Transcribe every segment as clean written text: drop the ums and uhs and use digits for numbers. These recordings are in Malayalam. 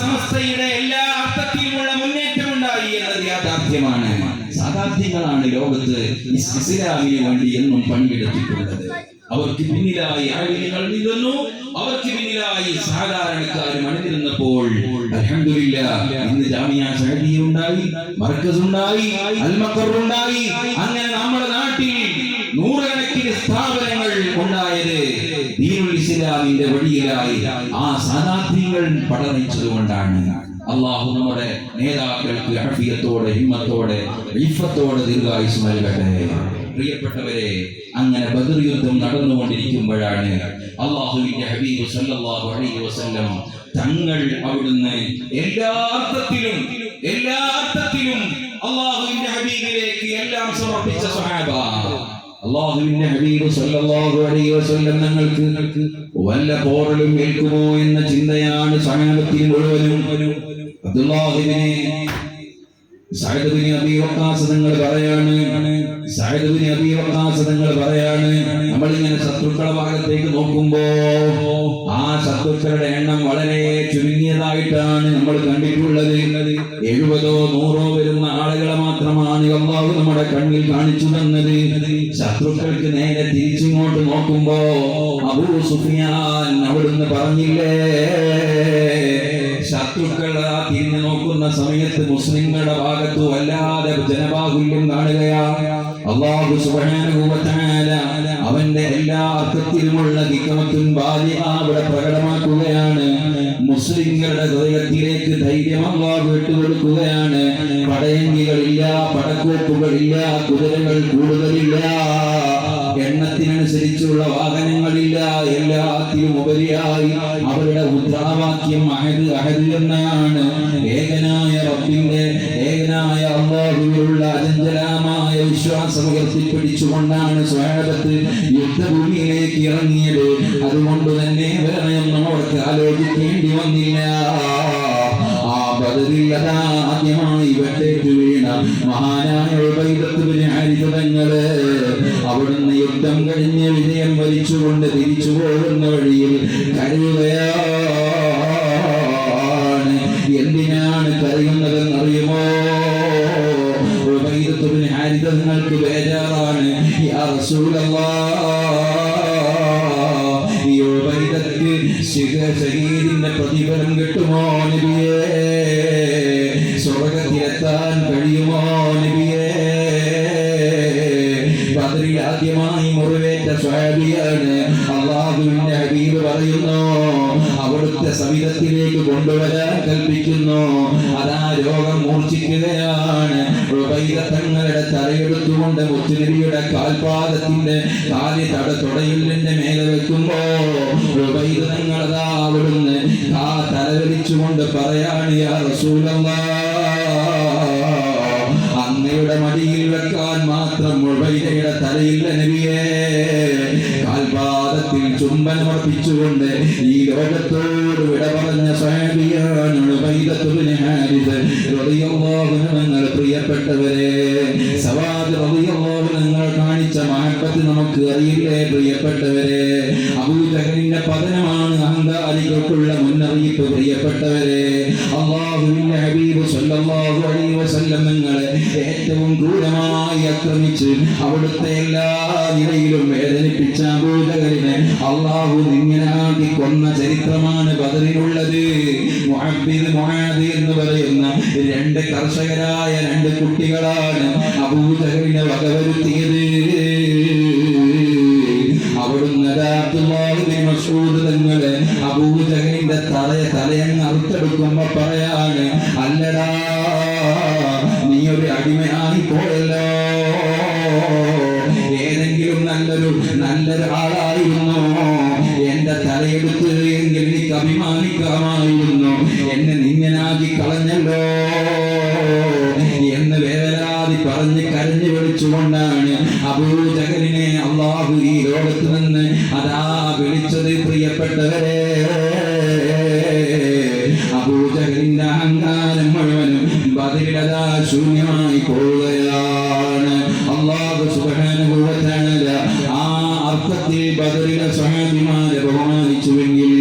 സമസ്തയുടെ എല്ലാ അർത്ഥത്തിലുമുള്ള മുന്നേറ്റം ഉണ്ടായി എന്നത് യാഥാർത്ഥ്യമാണ്. സാധാർത്ഥ്യങ്ങളാണ് ലോകത്ത് ഇസ്ലാമിന് വേണ്ടി എന്നും പണിയെടുത്തിട്ടുള്ളത്. അവർക്ക് പിന്നിലായി ആളുകൾ നിന്നു, അവർക്ക് പിന്നിലായി സാധാരണക്കാരും അണിനിരുന്നപ്പോൾ അൽഹംദുലില്ലാഹ് ഇന്ന് ജാമിയ സഅദിയ ഉണ്ടായി, മർക്കസ് ഉണ്ടായി, അൽ മഖർ ഉണ്ടായി. അങ്ങനെ നമ്മുടെ നാട്ടിൽ നൂറുകണക്കിന് സ്ഥാപനങ്ങൾ ഉണ്ടായത് ദീനുൽ ഇസ്ലാമിന്റെ വഴിയിലായി ആ സാധാർത്ഥ്യങ്ങൾ പഠിച്ചതുകൊണ്ടാണ്. അല്ലാഹു നമ്മുടെ നേതാക്കൾക്ക് ആഫിയത്തോടെ, ഹിമ്മത്തോടെ, ഇഫ്ഫത്തോടെ ദീർഘായുസ്സ് നൽകട്ടെ. പ്രിയപ്പെട്ടവരെ, അങ്ങനെ ബദർ യുദ്ധം നടന്നുകൊണ്ടിരിക്കുമ്പോഴാണ് അല്ലാഹുവിന്റെ ഹബീബ് സല്ലല്ലാഹു അലൈഹി വസല്ലം തങ്ങൾ അവിടുന്ന് എല്ലാ അർത്ഥത്തിലും അല്ലാഹുവിന്റെ ഹബീബിലേക്ക് എല്ലാം സമർപ്പിച്ച സ്വഹാബ. അല്ലാഹുവിന്റെ ഹബീബ് സല്ലല്ലാഹു അലൈഹി വസല്ലം തങ്ങൾക്ക് വല്ല പോറലും ഏൽക്കുമോ എന്ന ചിന്തയാണ് സ്വഹാബത്തിൽ മുഴുവനും. അബ്ദുല്ലാഹിബ്നെ സഅദ് ബിൻ അബീ വഖാസ് തങ്ങൾ പറയാണ്, നമ്മളിങ്ങനെ ശത്രുക്കളുടെ ഭാഗത്തേക്ക് നോക്കുമ്പോ ആ ശത്രുക്കളുടെ എണ്ണം വളരെ ചുരുങ്ങിയതായിട്ടാണ് നമ്മൾ കണ്ടിട്ടുള്ളത്. 70 100 വരുന്ന ആളുകളെ മാത്രമാണ് അല്ലാഹു നമ്മുടെ കണ്ണിൽ കാണിച്ചു തന്നത്. ശത്രുക്കൾക്ക് നേരെ തിരിച്ചിങ്ങോട്ട് നോക്കുമ്പോ അബൂ സുഫിയാൻ അവിടുന്ന് പറഞ്ഞില്ലേ, ശത്രുക്കൾ തിരിഞ്ഞു നോക്കുന്ന സമയത്ത് മുസ്ലിങ്ങളുടെ ഭാഗത്തു വല്ലാതെ ജനബാഹുല്യം കാണുകയാണ്. അല്ലാഹു സുബ്ഹാനഹു വ തആല അവന്റെ എല്ലാ അർത്ഥത്തിലുമുള്ള ഹിക്മത്തുൻ ബാലിഗ അവിടെ പ്രകടമാക്കുകയാണ്. മുസ്ലിങ്ങളുടെ ഹൃദയത്തിലേക്ക് ധൈര്യം അല്ലാഹു ഇട്ടുകൊടുക്കുകയാണ്. പടയങ്കികളില്ല, പടക്കോപ്പുകളില്ല, കുതിരകൾ കൂടുതലില്ല, എണ്ണത്തിനനുസരിച്ചുള്ള വാഹനങ്ങളില്ല. എല്ലാത്തിലും ഉപരിയായി അവരുടെ മുദ്രാവാക്യം അഹദ് അഹദ് എന്നാണ്. ഏകനായ റബ്ബിന്റെ, ഏകനായ അല്ലാഹുവിലുള്ള അചഞ്ചലമായ വിശ്വാസം ഉയർത്തിപ്പിടിച്ചുകൊണ്ടാണ് സ്വഹാബത്ത് യുദ്ധഭൂമിയിലേക്ക് ഇറങ്ങിയത്. അതുകൊണ്ട് തന്നെ വേറെയൊന്നും അവർക്ക് ആലോചിക്കേണ്ടി വന്നില്ല. ആ ബദറിൽ ആദ്യമായി വെട്ടേറ്റു വീണ മഹാനായ ഉബൈദത്ത് ബിൻ ഹാരിസ തങ്ങള് അവിടുന്ന് യുദ്ധം കഴിഞ്ഞ് വിജയം വരിച്ചുകൊണ്ട് തിരിച്ചു പോകുന്ന വഴിയിൽ കരയുകയാണ്. എന്തിനാണ് കരയുന്നതെന്നറിയുമോ? ഉബൈദത്ത് ബിൻ ഹാരിസ തങ്ങൾക്ക് ബേജാറാണ്. യാ റസൂലല്ലാഹ്, ഈ ഉബൈദത്ത് ശഹീദിന്റെ പ്രതിഫലം കിട്ടുമോ നബിയേ? സ്വർഗ്ഗത്തിലെത്താൻ കഴിയുമോ നബിയേ? ബദറിൽ ആദ്യമായി മുറിവേറ്റ സ്വഹാബിയാണ്. അല്ലാഹുവിന്റെ ഹബീബ് പറയുന്നു, അവിടുത്തെ സവിധത്തിലേക്ക് കൊണ്ടുവരാൻ കൽപ്പിക്കുന്നു. അതാ രോഗം മൂർച്ഛിക്കുകയാണ്. ഉബൈദ തങ്ങളുടെ തലയെടുത്തുകൊണ്ട് മുത്തുനബിയുടെ കാൽപാദത്തിന്റെ തുടയിലിന്റെ മേലെ വെക്കുമ്പോ ഉബൈദ തങ്ങൾ അതാ അവിടുന്ന് ആ തലവലിച്ചുകൊണ്ട് പറയാണ്, യാ റസൂലല്ലാഹ്, അങ്ങയുടെ മടിയിൽ വെക്കാൻ മാത്രം ഉബൈദയുടെ തലയില്ല നബിയേ. കാൽപാദത്തിൽ ചുംബനമർപ്പിച്ചുകൊണ്ട് ഈ ലോകത്തോട് വിട പറഞ്ഞ സ്വഹാബിയാണ് ഉബൈദത്ത് ബിൻ ഹാരിസ റളിയല്ലാഹു അൻഹു. പ്രിയപ്പെട്ടവരെ, സവാദ് റളിയല്ലാഹു അൻഹു കാണിച്ച മഹബ്ബത്ത് നമുക്ക് അറിയില്ലേ പ്രിയപ്പെട്ടവരെ? അബൂജഹലിന്റെ പതനമാണ് അഹങ്കാരികൾക്കുള്ള മുന്നറിയിപ്പ് പ്രിയപ്പെട്ടവരെ. അല്ലാഹുവിന്റെ ഹബീബ് സല്ലല്ലാഹു അലൈഹി വസല്ലം തങ്ങളെ ഏറ്റവും ക്രൂരമായി ആക്രമിച്ച് അവിടുത്തെ എല്ലാ നിലയിലും വേദനിപ്പിച്ച അബൂജഹലിനെ അല്ലാഹു നിങ്ങനാക്കി കൊന്ന ചരിത്രമാണ് ബദറിലുള്ളത്. മുഅബ്ബിദ്, മുആദ് എന്ന് പറയുന്ന 2 കർഷകരായ 2 കുട്ടികളാണ് അബൂജഹലിനെ വകവരുത്തിയത്. അവിടുന്ന് അബ്ദുല്ലാഹ് ബിൻ മസ്ഊദ് തങ്ങളെ അബൂജഹലിന്റെ തലയങ്ങ് അറുത്തെടുക്കുമ്പോ പറയാണ്, അല്ലടാ, നീ ഒരു അടിമയായി പോയല്ലോ. ഏതെങ്കിലും നല്ലൊരു ആളായിരുന്നു എന്റെ തലയെടുത്ത് എങ്കിൽ എനിക്ക് അഭിമാനിക്കാമായിരുന്നു. എന്നെ നിങ്ങനാക്കി കളഞ്ഞല്ലോ എന്ന് വേവലാതി പറഞ്ഞ് കരഞ്ഞു വിളിച്ചുകൊണ്ടാണ് അബൂജഹലിനെ അല്ലാഹു ഈ ലോകത്ത് നിന്ന് അതാ വിളിച്ചത്. പ്രിയപ്പെട്ടവരെ, അബൂജഹലിന്റെ അഹങ്കാരം മുഴുവനും ബദറിലതാ ശൂന്യമായി പോവുകയാണ്. അല്ലാഹു സുബ്ഹാനഹു വ തആല ആ അർത്ഥത്തിൽ ബദറിലെ സ്വഹാബിമാരെ ബഹുമാനിച്ചുവെങ്കിൽ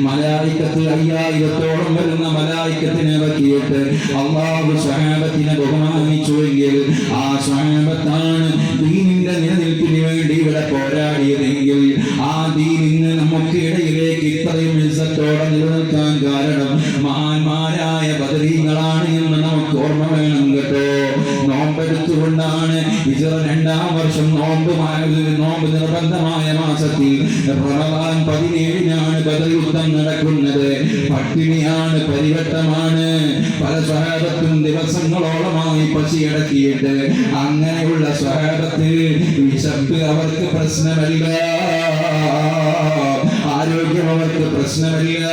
മലായിക മലായിക്കത്ത് 5000-ഓളം വരുന്ന മലായിക്കത്തിനെ ഇറക്കിയിട്ട് അല്ലാഹു സ്വഹാബത്തിനെ ബഹുമാനിച്ചുവെങ്കിൽ ആ സ്വഹാബത്താണ് ദീനിന്റെ നിലനിൽപ്പിന് വേണ്ടി ഇവിടെ പോരാടിയതെങ്കിൽ ആ ദീനിന് നമുക്ക് ഇടയിലേക്ക് ഇത്രയും ഇസ്സത്തോടെ നിലനിൽക്കാൻ കാരണം മഹാന്മാരായ ബദരീങ്ങളാണ് എന്ന് നമുക്ക് ഓർമ്മ വേണം കേട്ടോ. നോമ്പെടുത്തുകൊണ്ടാണ് ഹിജ്റ 2-ാം വർഷം നോമ്പ് നിർബന്ധമായ മാസത്തിൽ റമദാൻ 17-നാണ് ബദർ യുദ്ധം നടക്കുന്നത്. പട്ടിണിയാണ്, പരിവട്ടമാണ്. പല സ്വഹാബത്തും ദിവസങ്ങളോളമായി പശിയടക്കിയിട്ട് അങ്ങനെയുള്ള സ്വഹാബത്ത് വിശപ്പ് അവർക്ക് പ്രശ്നമല്ല, ആരോഗ്യം അവർക്ക് പ്രശ്നമല്ല,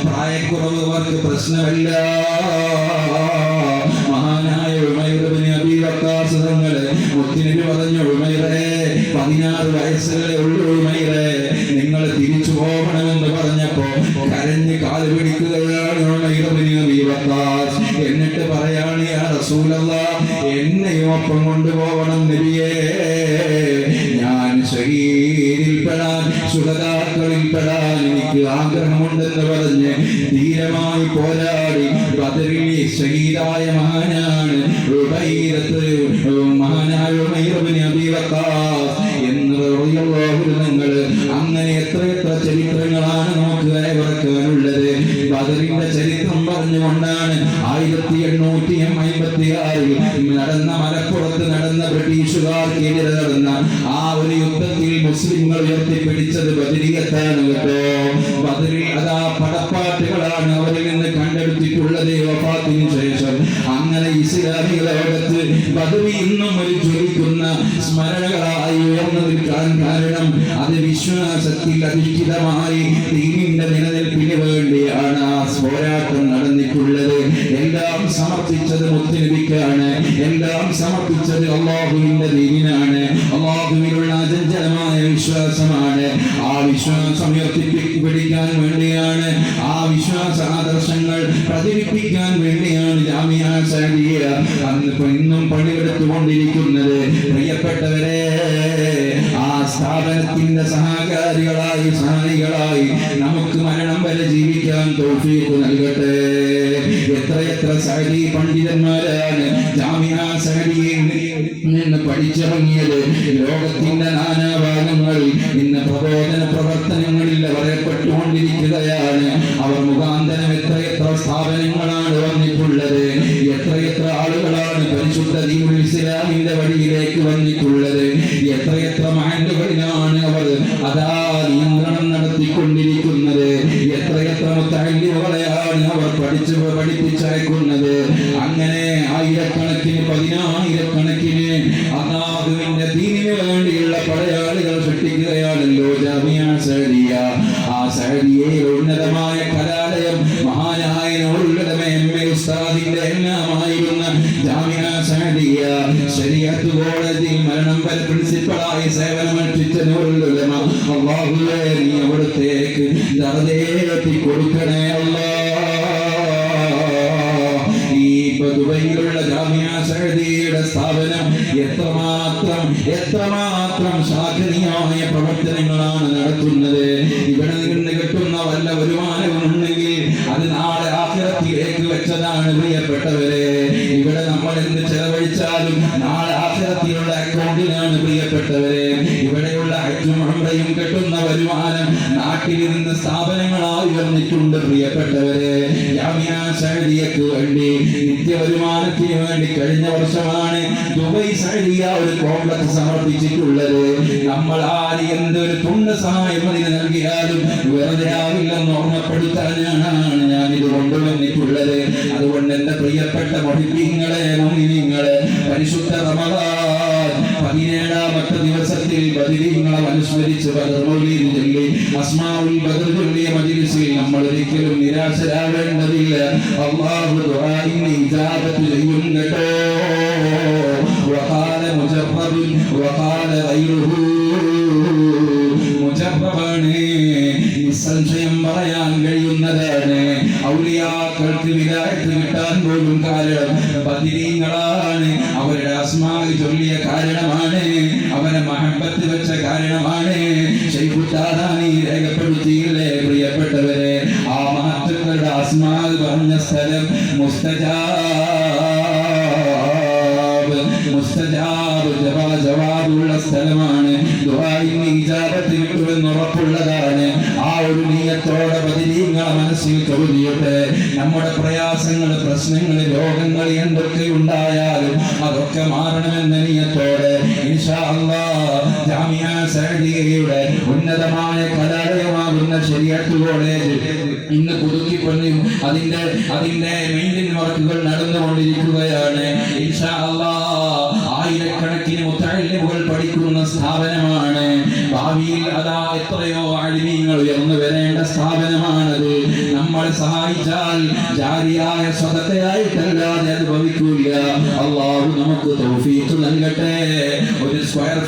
പ്രായക്കുറവ് അവർക്ക് പ്രശ്നമല്ല. മഹാനായ ഉമൈർ ഇബ്നു അബീ വഖാസ് തങ്ങൾ മുത്തുനബി പറഞ്ഞു, ഉമൈറേ 16 വയസ്സല്ലേ ഉള്ളൂ ഉമൈറേ, നിങ്ങൾ തിരിച്ചു പോകണമെന്ന് പറഞ്ഞപ്പോ കരഞ്ഞ് കാല് പിടിക്കുകയാണ് ഉമൈർ ഇബ്നു അബീ വഖാസ്. എന്നിട്ട് പറയാണ്, യാ റസൂലല്ലാഹ്, എന്നെയും ഒപ്പം കൊണ്ടുപോകണം നബിയേ, ഞാൻ ശഹീദിൽപ്പെടാൻ ശുഹദാക്കളിൽപ്പെടാൻ എനിക്ക് ആഗ്രഹമുണ്ടെന്ന് പറഞ്ഞ് ധീരമായി പോരാടി ബദറിൽ ശഹീദായ മഹാനാണ് മഹാനായ ഉമൈർ ഇബ്നു അബീ വഖാസ് എന്ന് റളിയല്ലാഹു അൻഹു. അങ്ങനെ എത്ര ചരിത്രങ്ങളാണ് നമുക്ക് വരവറക്കാനുള്ളത്. ബദറിന്റെ ചരിത്രം പറഞ്ഞുകൊണ്ടാണ് 1856 നടന്ന മലപ്പുറത്ത് നടന്ന ബ്രിട്ടീഷുകാർക്കെതിരെ നടന്ന ആ ഒരു യുദ്ധത്തിൽ മുസ്ലിങ്ങൾ ഉയർത്തിപ്പിടിച്ചത് ബദരിയത്താണ് കേട്ടോ. ബദറിൽ അതാ പടപ്പാട്ടുകളാണ് അവരിൽ നിന്ന് കണ്ടെടുത്തിട്ടുള്ളത് വഫാത്തിന് ശേഷം. അങ്ങനെ ഇസ്ലാമിക ലോകത്ത് ബദർ ഇന്നും ഒരു ജ്വലിക്കുന്ന സ്മരണകളായി ഉയർന്നു നിൽക്കാൻ കാരണം അത് വിശ്വാസത്തിൽ അധിഷ്ഠിതമായി ദീനിന്റെ നിലനിൽപ്പിന് വേണ്ടിയാണ് ആ പോരാട്ടം നടന്നിട്ടുള്ളത്. എല്ലാം സമർപ്പിച്ചത് മുത്തുനബിക്കാണ്, എല്ലാം സമർപ്പിച്ചത് അല്ലാഹുവിന്റെ ദീനിനാണ്. അല്ലാഹുവിലുള്ള അചഞ്ചലമായ വിശ്വാസമാണ്. ആ വിശ്വാസം ഉയർത്തിപ്പിടിക്കാൻ വേണ്ടിയാണ്, ആ വിശ്വാസ ആദർശങ്ങൾ പ്രചരിപ്പിക്കാൻ വേണ്ടിയാണ് ജാമിഅ സഅദിയ ഇന്നും പണിയെടുത്തുകൊണ്ടിരിക്കുന്നത്. പ്രിയപ്പെട്ടവരെ, ആ സ്ഥാപനത്തിന്റെ സഹകാരികളായി സഹായികളായി നമുക്ക് മരണം വരെ ജീവിക്കാൻ തൗഫീഖ് നൽകട്ടെ. എത്ര സഅദി പണ്ഡിതന്മാരാണ് ജാമിഅ സഅദിയയിൽ നിന്ന് പഠിച്ചിറങ്ങിയത്. ലോകത്തിന്റെ നാനാഭാഗങ്ങളിൽ ഇന്ന് പ്രബോധന പ്രവർത്തനങ്ങളിൽ പറയപ്പെട്ടുകൊണ്ടിരിക്കുകയാണ്. അവർ മുഖാന്തരം എത്ര സ്ഥാപനങ്ങളാണ് വന്നിട്ടുള്ളത്, എത്ര ആളുകളാണ് പരിശുദ്ധ ദീനുൽ ഇസ്ലാമിന്റെ വഴിയിലേക്ക് വന്നിട്ടുള്ളത്, എത്ര മഹല്ലുകളിലാണ് അവർ അതാ നിയന്ത്രണം നടത്തിക്കൊണ്ടിരിക്കുന്നത്, എത്ര മുത്തഅല്ലിമുകളെയാണ് അവർ പഠിപ്പിച്ചയക്കുന്നത്. അങ്ങനെ ആയിരക്കണക്കിന് 10,000-കണക്കിന് അല്ലാഹുവിന്റെ ദീനിന് വേണ്ടിയുള്ള പടയാളികൾ സൃഷ്ടിക്കുകയാണല്ലോ ജാമിഅ സഅദിയ. ആ സഅദിയയിൽ ഉന്നതമായ കലാലയം മഹാനായ നൂറുൽ ഉലമ ഉസ്താദിന്റെ എല്ലാമായിരുന്ന ജാമിഅ സഅദിയ ശരീഅത്ത് കോളേജിൽ മരണം വരെ പ്രിൻസിപ്പളായി സേവനമനുഷ്ഠിച്ച നൂറുൽ ഉലമ, അല്ലാഹുവേ നീ അവിടുത്തേക്ക് ദർജയേറ്റി കൊടുക്കണേ ദുബൈയിലുള്ള ജാമിഅ സഅദിയയുടെ സ്ഥാപനം എത്രമാത്രം ശാഖനീയമായ പ്രവർത്തനങ്ങളാണ് നടത്തുന്നത്. ഇവിടെ നിന്ന് കിട്ടുന്ന വല്ല വരുമാനവും ഉണ്ടെങ്കിൽ അത് നാളെ ആഖിറത്തിലേക്ക് വെച്ചതാണ് പ്രിയപ്പെട്ടവരെ. ഇവിടെ നമ്മൾ എന്ത് ചെലവഴിച്ചാലും നാളെ ആഖിറത്തിലുള്ള അക്കൗണ്ടിലാണ് പ്രിയപ്പെട്ടവരെ. ഇവിടെയുള്ള ഹജ്ജും ഉംറയും കിട്ടുന്ന വരുമാനം നാട്ടിൽ നിന്ന് സ്ഥാപനങ്ങളായി വന്നിട്ടുണ്ട് പ്രിയപ്പെട്ടവരെ. ജാമിഅ സഅദിയക്ക് വേണ്ടി വരുമാനത്തിന് വേണ്ടി കഴിഞ്ഞ വർഷമാണ് ദുബൈ സഅദിയ ഒരു കോംപ്ലക്സ് സമർപ്പിച്ചിട്ടുള്ളത്. നമ്മൾ ആര് എന്തൊരു തുണ്ട് സഹായം അതിന് നൽകിയാലും വെറുതെ ആവില്ലെന്ന് ഓർമ്മപ്പെടുത്താനാണ് ഞാൻ ഇത് കൊണ്ടുവന്നിട്ടുള്ളത്. അതുകൊണ്ട് എന്റെ പ്രിയപ്പെട്ട മുഹിബ്ബീങ്ങളെ, മുഅ്മിനീങ്ങളെ, പരിശുദ്ധ റമദാൻ 17-ാമത്തെ ദിവസത്തിൽ ബദരീങ്ങളെ അനുസ്മരിച്ച് ബദർ മൗലിദ് ചൊല്ലി അസ്മാഉൽ ബദർ ചൊല്ലിയ മജ്ലിസിൽ നമ്മൾ ഒരിക്കലും നിരാശരാവേണ്ടതില്ല. അല്ലാഹു ദുആഇന് ഇജാബത്ത് ചെയ്യും കേട്ടോ. വഖാല മുജറബ് വഖാല ഗൈറുഹു, മുജറബാണ്, നിസ്സംശയം പറയാൻ കഴിയുന്നതാണ്. ഔലിയാക്കൾക്ക് വിലായത്ത് കിട്ടാൻ പോലും കാരണം ബദരീങ്ങളാണ്. അവരുടെ അസ്മാഇ ചൊല്ലിയ കാരണമാണ്, അവരെ മഹബത്ത് വെച്ച കാരണമാണ്. ശൈഖുൽ താദാനി രേഖപ്പെടുത്തിയില്ലേ പ്രിയ അസ്മാ പറഞ്ഞ സ്ഥലം മുസ്തജാബ് ജവാബുള്ള സ്ഥലമാണ്. ദുആഇന് ഇജാബത്ത് കിട്ടുമെന്ന് ഉറപ്പുള്ളതാണ്. ആ ഒരു നിയ്യത്തോടെ ബദരീങ്ങളെ മനസ്സിൽ കരുതിയിട്ട് നമ്മുടെ പ്രയാസങ്ങൾ, പ്രശ്നങ്ങൾ, രോഗങ്ങൾ എന്തൊക്കെ ഉണ്ടായാലും അതൊക്കെ മാറണമെന്ന നിയ്യത്തോടെ ഇൻഷാ അല്ലാഹ് ജാമിഅ സഅദിയയുടെ ഉന്നതമായ കലാലയമാകുന്ന ശരീഅത്ത് കോളേജ് ഇന്ന് പുതുക്കിപ്പണിയും അതിന്റെ മെയിൻ്റെനൻസ് വർക്കുകൾ നടന്നുകൊണ്ടിരിക്കുകയാണ്. ഇൻഷാ അല്ലാഹ് ആയിരക്കണക്കിന് മുത്തഅല്ലിമുകൾ പഠിക്കുന്ന സ്ഥാപനമാണ്. ഭാവിയിൽ അതാ എത്രയോ ആലിമീങ്ങൾ ഉയർന്നു വരേണ്ട സ്ഥാപനമാണത്. നമ്മൾ സഹായിച്ചാൽ ജാരിയായ സ്വതക്കയായിട്ടല്ലാതെ അനുഭവിക്കൂല. അല്ലാഹു നമുക്ക് തൗഫീഖ് നൽകട്ടെ. ഒരു സ്ക്വയർ